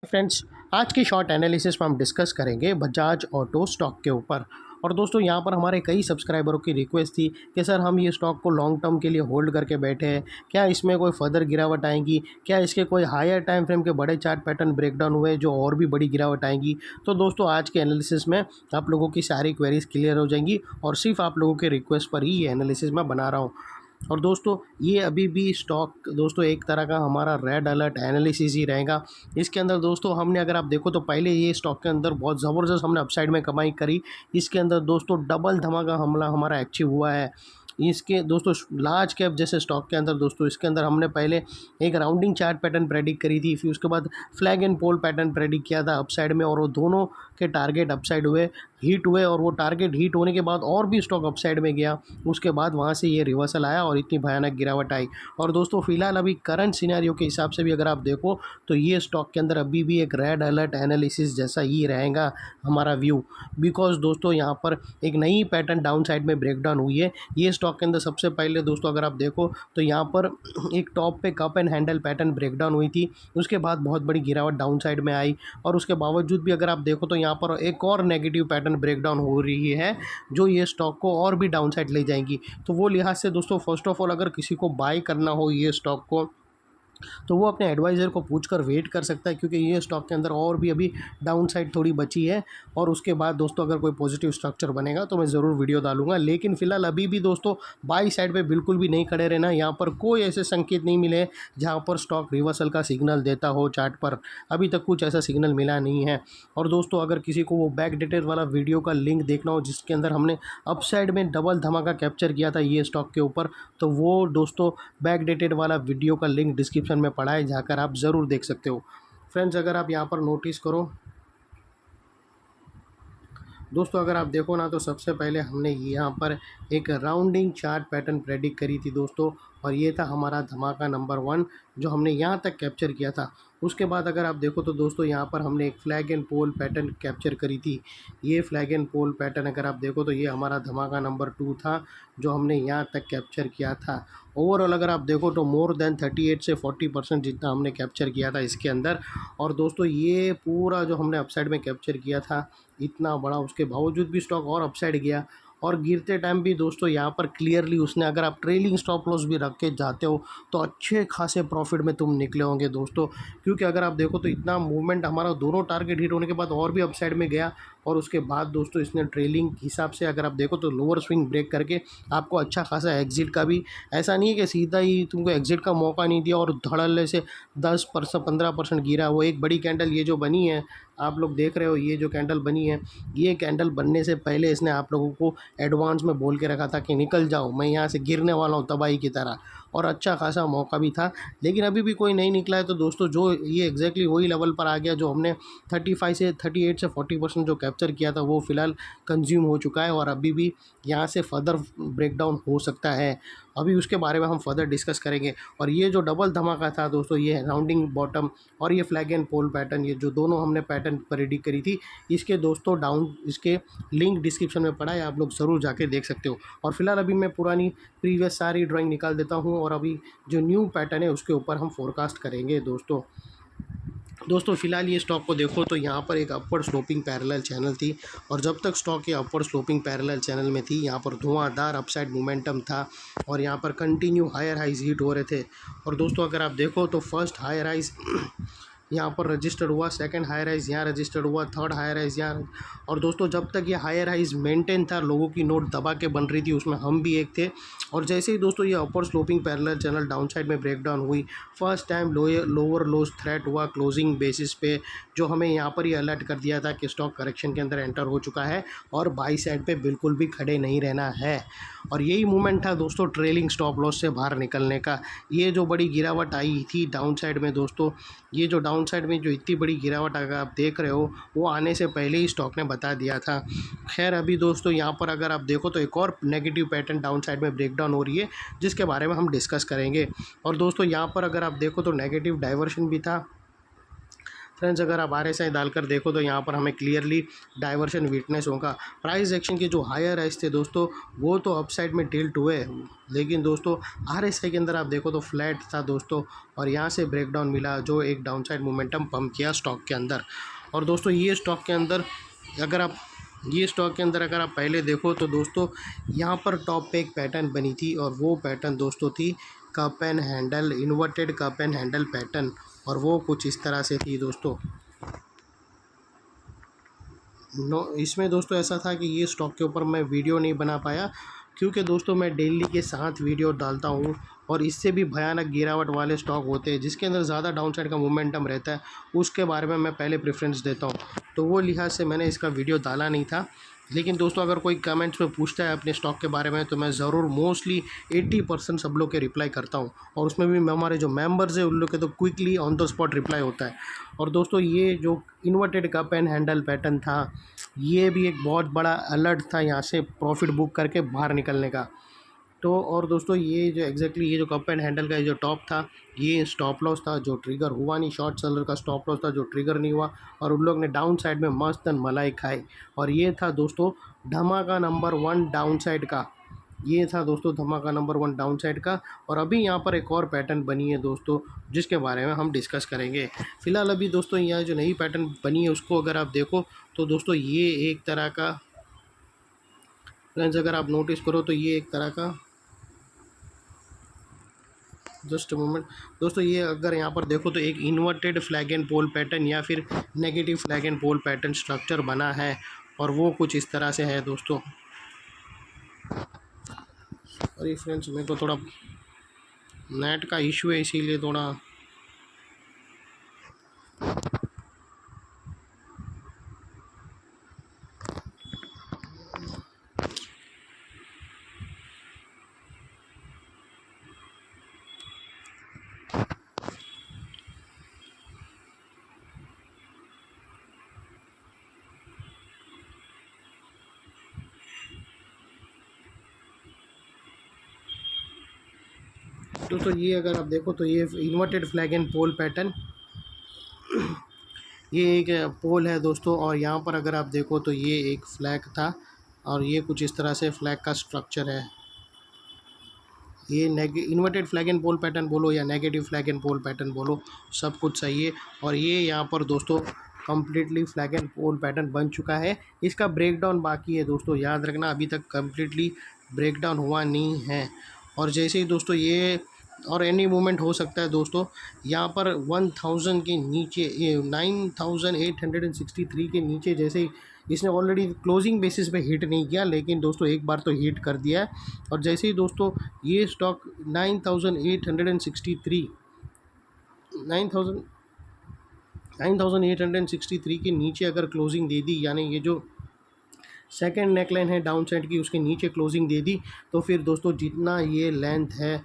Friends, आज की short analysis में हम डिस्कस करेंगे बजाज ऑटो स्टॉक के ऊपर। और दोस्तों यहाँ पर हमारे कई सब्सक्राइबरों की रिक्वेस्ट थी कि सर हम ये स्टॉक को लॉन्ग टर्म के लिए होल्ड करके बैठे हैं, क्या इसमें कोई फर्दर गिरावट आएगी, क्या इसके कोई हायर टाइम फ्रेम के बड़े चार्ट पैटर्न ब्रेकडाउन हुए जो और भी बड़ी गिरावट आएंगी। तो दोस्तों आज के एनालिसिस में आप लोगों की सारी क्वेरीज क्लियर हो जाएंगी और सिर्फ आप लोगों के रिक्वेस्ट पर ही ये एनालिसिस मैं बना रहा हूँ। और दोस्तों ये अभी भी स्टॉक दोस्तों एक तरह का हमारा रेड अलर्ट एनालिसिस ही रहेगा। इसके अंदर दोस्तों हमने अगर आप देखो तो पहले ये स्टॉक के अंदर बहुत ज़बरदस्त हमने अपसाइड में कमाई करी। इसके अंदर दोस्तों डबल धमाका हमला हमारा अचीव हुआ है। इसके दोस्तों लार्ज कैप जैसे स्टॉक के अंदर दोस्तों इसके अंदर हमने पहले एक राउंडिंग चार्ट पैटर्न प्रेडिक्ट करी थी, फिर उसके बाद flag and pole pattern predict किया था अपसाइड में, और वो दोनों के टारगेट अपसाइड हुए, हीट हुए, और वो टारगेट हीट होने के बाद और भी स्टॉक अपसाइड में गया। उसके बाद वहाँ से ये रिवर्सल आया और इतनी भयानक गिरावट आई। और दोस्तों फिलहाल अभी करंट सिनेरियो के हिसाब से भी अगर आप देखो तो ये स्टॉक के अंदर अभी भी एक रेड अलर्ट एनालिसिस जैसा ही रहेगा हमारा व्यू, बिकॉज दोस्तों यहाँ पर एक नई पैटर्न डाउन साइड में ब्रेकडाउन हुई है। ये स्टॉक के अंदर सबसे पहले दोस्तों अगर आप देखो तो यहाँ पर एक टॉप पे cup and handle pattern breakdown हुई थी, उसके बाद बहुत बड़ी गिरावट डाउन साइड में आई, और उसके बावजूद भी अगर आप देखो तो यहाँ पर एक और नेगेटिव पैटर्न ब्रेकडाउन हो रही है जो ये स्टॉक को और भी डाउन साइड ले जाएंगी। तो वो लिहाज से दोस्तों फर्स्ट ऑफ ऑल अगर किसी को बाय करना हो ये स्टॉक को तो वो अपने एडवाइज़र को पूछकर वेट कर सकता है, क्योंकि ये स्टॉक के अंदर और भी अभी डाउन साइड थोड़ी बची है। और उसके बाद दोस्तों अगर कोई पॉजिटिव स्ट्रक्चर बनेगा तो मैं ज़रूर वीडियो डालूंगा, लेकिन फिलहाल अभी भी दोस्तों बाई साइड पे बिल्कुल भी नहीं खड़े रहना। यहाँ पर कोई ऐसे संकेत नहीं मिले जहाँ पर स्टॉक रिवर्सल का सिग्नल देता हो चार्ट पर, अभी तक कुछ ऐसा सिग्नल मिला नहीं है। और दोस्तों अगर किसी को वो बैक डेटेड वाला वीडियो का लिंक देखना हो जिसके अंदर हमने अपसाइड में डबल धमाका कैप्चर किया था ये स्टॉक के ऊपर, तो वो दोस्तों बैक डेटेड वाला वीडियो का लिंक डिस्क्रिप्शन में पड़ा है, जाकर आप ज़रूर देख सकते हो। फ्रेंड्स अगर आप यहाँ पर नोटिस करो दोस्तों, अगर आप देखो ना तो सबसे पहले हमने यहाँ पर एक राउंडिंग चार्ट पैटर्न प्रेडिक्ट करी थी दोस्तों, और ये था हमारा धमाका नंबर 1 जो हमने यहाँ तक कैप्चर किया था। उसके बाद अगर आप देखो तो दोस्तों यहाँ पर हमने एक flag and pole pattern capture करी थी। ये फ्लैग एंड पोल पैटर्न अगर आप देखो तो ये हमारा धमाका नंबर 2 था जो हमने यहाँ तक कैप्चर किया था। ओवरऑल अगर आप देखो तो मोर देन 38 से 40% जितना हमने कैप्चर किया था इसके अंदर। और दोस्तों ये पूरा जो हमने अपसाइड में कैप्चर किया था इतना बड़ा, उसके बावजूद भी स्टॉक और अपसाइड गया। और गिरते टाइम भी दोस्तों यहाँ पर क्लियरली उसने, अगर आप ट्रेलिंग स्टॉप लॉस भी रख के जाते हो तो अच्छे खासे प्रॉफिट में तुम निकले होंगे दोस्तों, क्योंकि अगर आप देखो तो इतना मूवमेंट हमारा दोनों टारगेट हिट होने के बाद और भी अपसाइड में गया। और उसके बाद दोस्तों इसने ट्रेलिंग हिसाब से अगर आप देखो तो लोअर स्विंग ब्रेक करके आपको अच्छा खासा एग्जिट का भी, ऐसा नहीं है कि सीधा ही तुमको एग्जिट का मौका नहीं दिया और धड़ल्ले से 10% 15% गिरा। वो एक बड़ी कैंडल ये जो बनी है आप लोग देख रहे हो, ये जो कैंडल बनी है, ये कैंडल बनने से पहले इसने आप लोगों को एडवांस में बोल के रखा था कि निकल जाओ, मैं यहाँ से गिरने वाला हूँ तबाही की तरह, और अच्छा खासा मौका भी था। लेकिन अभी भी कोई नहीं निकला है। तो दोस्तों जो ये एग्जैक्टली वही लेवल पर आ गया जो हमने 38 से 40% जो कैप्चर किया था वो फ़िलहाल कंज्यूम हो चुका है, और अभी भी यहाँ से फर्दर ब्रेकडाउन हो सकता है। अभी उसके बारे में हम फर्दर डिस्कस करेंगे। और ये जो डबल धमाका था दोस्तों, ये राउंडिंग बॉटम और ये फ्लैग एंड पोल पैटर्न, ये जो दोनों हमने पैटर्न प्रेडिक्ट करी थी, इसके दोस्तों इसके लिंक डिस्क्रिप्शन में पड़ा है, आप लोग ज़रूर जाके देख सकते हो। और फिलहाल अभी मैं पुरानी प्रीवियस सारी ड्राइंग निकाल देता हूँ और अभी जो न्यू पैटर्न है उसके ऊपर हम फोरकास्ट करेंगे दोस्तों फिलहाल ये स्टॉक को देखो तो यहाँ पर एक अपवर्ड स्लोपिंग पैरेलल चैनल थी, और जब तक स्टॉक ये अपवर्ड स्लोपिंग पैरेलल चैनल में थी यहाँ पर धुआंधार अपसाइड मोमेंटम था, और यहाँ पर कंटिन्यू हायर हाइज हिट हो रहे थे। और दोस्तों अगर आप देखो तो फर्स्ट हायर हाइज यहाँ पर रजिस्टर हुआ, सेकंड हायर हाइज यहाँ रजिस्टर हुआ, थर्ड हायर हाइज यहाँ। और दोस्तों जब तक ये हायर हाइज मेंटेन था, लोगों की नोट दबा के बन रही थी, उसमें हम भी एक थे। और जैसे ही दोस्तों ये upper sloping parallel channel down side में ब्रेकडाउन हुई, first time lower lows threat हुआ क्लोजिंग बेसिस पे, जो हमें यहाँ पर ही अलर्ट कर दिया था कि स्टॉक करेक्शन के अंदर एंटर हो चुका है और बाई साइड पे बिल्कुल भी खड़े नहीं रहना है। और यही मूवमेंट था दोस्तों ट्रेलिंग स्टॉप लॉस से बाहर निकलने का। ये जो बड़ी गिरावट आई थी डाउन साइड में दोस्तों, ये जो डाउन साइड में जो इतनी बड़ी गिरावट अगर आप देख रहे हो वो आने से पहले ही स्टॉक ने बता दिया था। खैर अभी दोस्तों यहाँ पर अगर आप देखो तो एक और नेगेटिव पैटर्न डाउन साइड में ब्रेकडाउन हो रही है जिसके बारे में हम डिस्कस करेंगे। और दोस्तों यहाँ पर अगर आप देखो तो नेगेटिव डाइवर्शन भी था फ्रेंड्स अगर आप RSI डालकर देखो तो यहाँ पर हमें क्लियरली डाइवर्शन विटनेस होगा। प्राइस एक्शन के जो हायर राइज थे दोस्तों वो तो अपसाइड में टिल्ट हुए, लेकिन दोस्तों RSI के अंदर आप देखो तो फ्लैट था दोस्तों, और यहाँ से ब्रेकडाउन मिला जो एक डाउनसाइड मोमेंटम पंप किया स्टॉक के अंदर। और दोस्तों ये स्टॉक के अंदर अगर आप पहले देखो तो दोस्तों यहाँ पर टॉप पे एक पैटर्न बनी थी, और वो पैटर्न दोस्तों थी cup and handle, inverted cup and handle pattern, और वो कुछ इस तरह से थी दोस्तों। इसमें दोस्तों ऐसा था कि ये स्टॉक के ऊपर मैं वीडियो नहीं बना पाया, क्योंकि दोस्तों मैं डेली के 7 वीडियो डालता हूँ, और इससे भी भयानक गिरावट वाले स्टॉक होते हैं जिसके अंदर ज़्यादा डाउनसाइड का मोमेंटम रहता है, उसके बारे में मैं पहले प्रेफरेंस देता हूँ। तो वो लिहाज से मैंने इसका वीडियो डाला नहीं था। लेकिन दोस्तों अगर कोई कमेंट्स में पूछता है अपने स्टॉक के बारे में तो मैं ज़रूर मोस्टली 80% सब लोग के रिप्लाई करता हूँ, और उसमें भी हमारे जो मेंबर्स हैं उन लोग के तो quickly on the spot reply होता है। और दोस्तों ये जो inverted cup and handle pattern था, ये भी एक बहुत बड़ा अलर्ट था यहाँ से प्रॉफिट बुक करके बाहर निकलने का। तो और दोस्तों ये जो एग्जैक्टली ये जो कप एंड हैंडल का जो टॉप था, ये स्टॉप लॉस था जो ट्रिगर हुआ नहीं, शॉर्ट सेलर का स्टॉप लॉस था जो ट्रिगर नहीं हुआ, और उन लोग ने डाउन साइड में मस्त मलाई खाई। और ये था दोस्तों धमाका नंबर 1 डाउन साइड का, ये था दोस्तों धमाका नंबर 1 डाउन साइड का। और अभी यहाँ पर एक और पैटर्न बनी है दोस्तों जिसके बारे में हम डिस्कस करेंगे। फ़िलहाल अभी दोस्तों यहाँ जो नई पैटर्न बनी है उसको अगर आप देखो तो दोस्तों ये एक तरह का, फ्रेंड्स अगर आप नोटिस करो तो ये एक तरह का, जस्ट मोमेंट दोस्तों, ये अगर यहाँ पर देखो तो एक inverted flag and pole pattern या फिर negative flag and pole pattern structure बना है, और वो कुछ इस तरह से है दोस्तों। अरे फ्रेंड्स मेरे को थोड़ा नेट का इशू है इसीलिए थोड़ा, दोस्तों ये अगर आप देखो तो ये inverted flag and pole pattern, ये एक पोल है दोस्तों, और यहाँ पर अगर आप देखो तो ये एक फ्लैग था, और ये कुछ इस तरह से फ्लैग का स्ट्रक्चर है। ये inverted flag and pole pattern बोलो या negative flag and pole pattern बोलो, सब कुछ सही है। और ये यहाँ पर दोस्तों completely flag and pole pattern बन चुका है। इसका ब्रेकडाउन बाकी है दोस्तों, याद रखना अभी तक कम्प्लीटली ब्रेकडाउन हुआ नहीं है। और जैसे ही दोस्तों ये और एनी मूवमेंट हो सकता है दोस्तों, यहाँ पर 1000 के नीचे, ये 9863 के नीचे, जैसे ही इसने ऑलरेडी क्लोजिंग बेसिस पे हिट नहीं किया, लेकिन दोस्तों एक बार तो हिट कर दिया है। और जैसे ही दोस्तों ये स्टॉक 9863 9000 9863 के नीचे अगर क्लोजिंग दे दी, यानी ये जो सेकंड नेकलाइन है डाउन साइड की उसके नीचे क्लोजिंग दे दी, तो फिर दोस्तों जितना ये लेंथ है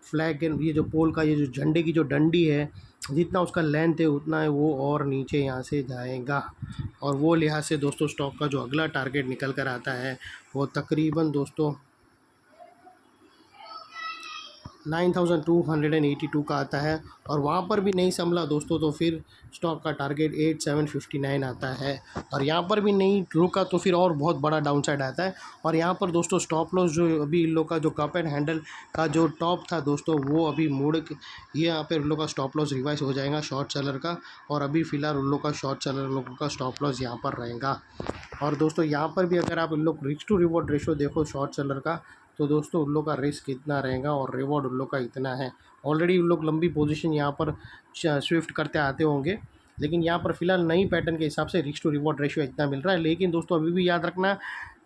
फ्लैग एंड ये जो पोल का, ये जो झंडे की जो डंडी है, जितना उसका लेंथ है उतना है वो और नीचे यहाँ से जाएगा। और वो लिहाज से दोस्तों स्टॉक का जो अगला टारगेट निकल कर आता है वो तकरीबन दोस्तों 9282 का आता है, और वहाँ पर भी नहीं संभला दोस्तों तो फिर स्टॉक का टारगेट 8759 आता है, और यहाँ पर भी नहीं रुका तो फिर और बहुत बड़ा डाउनसाइड आता है। और यहाँ पर दोस्तों स्टॉप लॉस जो अभी इन लोग का जो कप एंड हैंडल का जो टॉप था दोस्तों वो अभी मुड़ के, ये यहाँ पर उन लोग का स्टॉप लॉस रिवाइज हो जाएगा शॉर्ट सेलर का, और अभी फ़िलहाल उन लोग का शॉर्ट सेलर लोगों का स्टॉप लॉस यहाँ पर रहेगा। और दोस्तों यहाँ पर भी अगर आप इन लोग रिस्क टू रिवॉर्ड रेशो देखो शॉर्ट सेलर का, तो दोस्तों उन लोग का रिस्क इतना रहेगा और रिवॉर्ड उन लोग का इतना है। ऑलरेडी उन लोग लंबी पोजीशन यहाँ पर स्विफ्ट करते आते होंगे, लेकिन यहाँ पर फ़िलहाल नई पैटर्न के हिसाब से रिस्क टू रिवॉर्ड रेशियो इतना मिल रहा है। लेकिन दोस्तों अभी भी याद रखना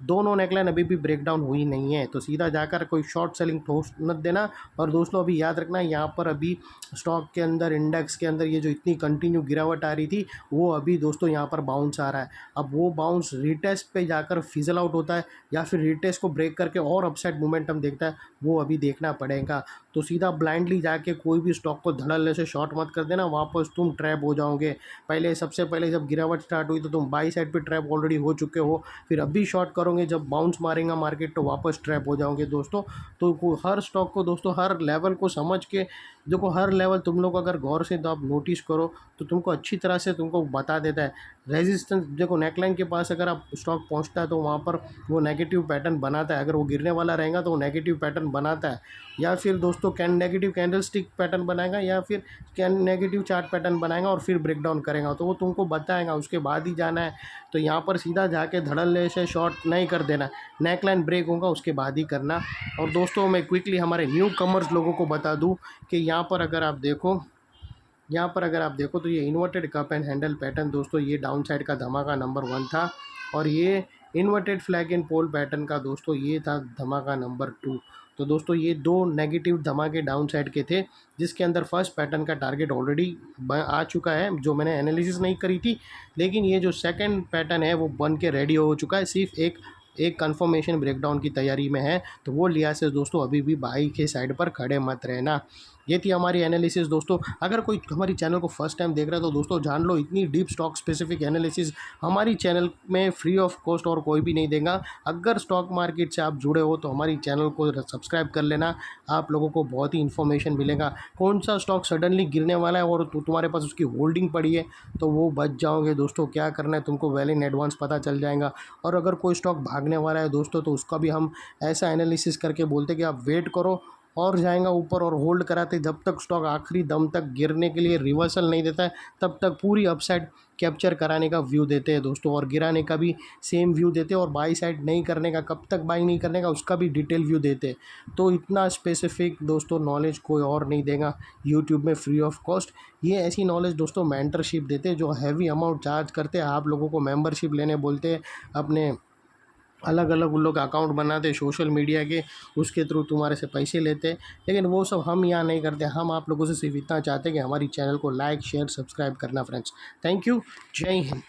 दोनों नेकलाइन अभी भी ब्रेकडाउन हुई नहीं है, तो सीधा जाकर कोई शॉर्ट सेलिंग ठोस मत देना। और दोस्तों अभी याद रखना यहाँ पर अभी स्टॉक के अंदर, इंडेक्स के अंदर ये जो इतनी कंटिन्यू गिरावट आ रही थी वो अभी दोस्तों यहाँ पर बाउंस आ रहा है। अब वो बाउंस रिटेस्ट पे जाकर फिजल आउट होता है या फिर रिटेस्ट को ब्रेक करके और अपसाइड मोमेंटम देखता है, वो अभी देखना पड़ेगा। तो सीधा ब्लाइंडली जाके कोई भी स्टॉक को धड़ल्ले से शॉर्ट मत कर देना, वापस तुम ट्रैप हो जाओगे। पहले सबसे पहले जब गिरावट स्टार्ट हुई तो तुम बाई साइड पे ट्रैप ऑलरेडी हो चुके हो, फिर अभी शॉर्ट करोगे, जब बाउंस मारेगा मार्केट तो वापस ट्रैप हो जाओगे दोस्तों। तो हर स्टॉक को दोस्तों हर लेवल को समझ के देखो हर लेवल तुम लोग अगर गौर से तो आप नोटिस करो तो तुमको अच्छी तरह से तुमको बता देता है रेजिस्टेंस। देखो नेकलाइन के पास अगर आप स्टॉक पहुंचता है तो वहाँ पर वो नेगेटिव पैटर्न बनाता है, अगर वो गिरने वाला रहेगा तो वो नेगेटिव पैटर्न बनाता है, या फिर दोस्तों नेगेटिव कैंडल स्टिक पैटर्न बनाएगा, या फिर नेगेटिव चार्ट पैटर्न बनाएगा और फिर ब्रेक डाउन करेगा, तो वो तुमको बताएगा, उसके बाद ही जाना है। तो यहाँ पर सीधा जाके धड़ल्ले से शॉर्ट नहीं कर देना, नेकलाइन ब्रेक होगा उसके बाद ही करना। और दोस्तों मैं क्विकली हमारे न्यू कमर्स लोगों को बता दूं कि यहाँ पर अगर आप देखो तो ये inverted cup and handle pattern दोस्तों, ये डाउन साइड का धमाका नंबर 1 था, और ये inverted flag and pole pattern का दोस्तों ये था धमाका नंबर 2। तो दोस्तों ये दो नेगेटिव धमाके डाउन साइड के थे, जिसके अंदर फर्स्ट पैटर्न का टारगेट ऑलरेडी आ चुका है, जो मैंने एनालिसिस नहीं करी थी, लेकिन ये जो सेकंड पैटर्न है वो बन के रेडी हो चुका है, सिर्फ एक कंफर्मेशन ब्रेकडाउन की तैयारी में है। तो वो लिहाज से दोस्तों अभी भी बाई के साइड पर खड़े मत रहना। ये थी हमारी एनालिसिस दोस्तों। अगर कोई हमारी चैनल को फर्स्ट टाइम देख रहा है तो दोस्तों जान लो, इतनी डीप स्टॉक स्पेसिफिक एनालिसिस हमारी चैनल में फ्री ऑफ कॉस्ट और कोई भी नहीं देगा। अगर स्टॉक मार्केट से आप जुड़े हो तो हमारी चैनल को सब्सक्राइब कर लेना, आप लोगों को बहुत ही इन्फॉर्मेशन मिलेगा। कौन सा स्टॉक सडनली गिरने वाला है और तुम्हारे पास उसकी होल्डिंग पड़ी है तो वो बच जाओगे दोस्तों। क्या करना है तुमको वेल इन एडवांस पता चल जाएगा। और अगर कोई स्टॉक भागने वाला है दोस्तों तो उसका भी हम ऐसा एनालिसिस करके बोलते कि आप वेट करो, और जाएगा ऊपर और होल्ड कराते जब तक स्टॉक आखिरी दम तक गिरने के लिए रिवर्सल नहीं देता है, तब तक पूरी अपसाइड कैप्चर कराने का व्यू देते हैं दोस्तों, और गिराने का भी सेम व्यू देते हैं, और बाई साइड नहीं करने का, कब तक बाई नहीं करने का उसका भी डिटेल व्यू देते हैं। तो इतना स्पेसिफिक दोस्तों नॉलेज कोई और नहीं देगा यूट्यूब में फ्री ऑफ कॉस्ट। ये ऐसी नॉलेज दोस्तों मेंटरशिप देते हैं जो हैवी अमाउंट चार्ज करते हैं, आप लोगों को मेंबरशिप लेने बोलते हैं, अपने अलग अलग उन लोग अकाउंट बनाते सोशल मीडिया के, उसके थ्रू तुम्हारे से पैसे लेते। लेकिन वो सब हम यहाँ नहीं करते, हम आप लोगों से सिर्फ इतना चाहते हैं कि हमारी चैनल को लाइक शेयर सब्सक्राइब करना फ्रेंड्स। थैंक यू, जय हिंद।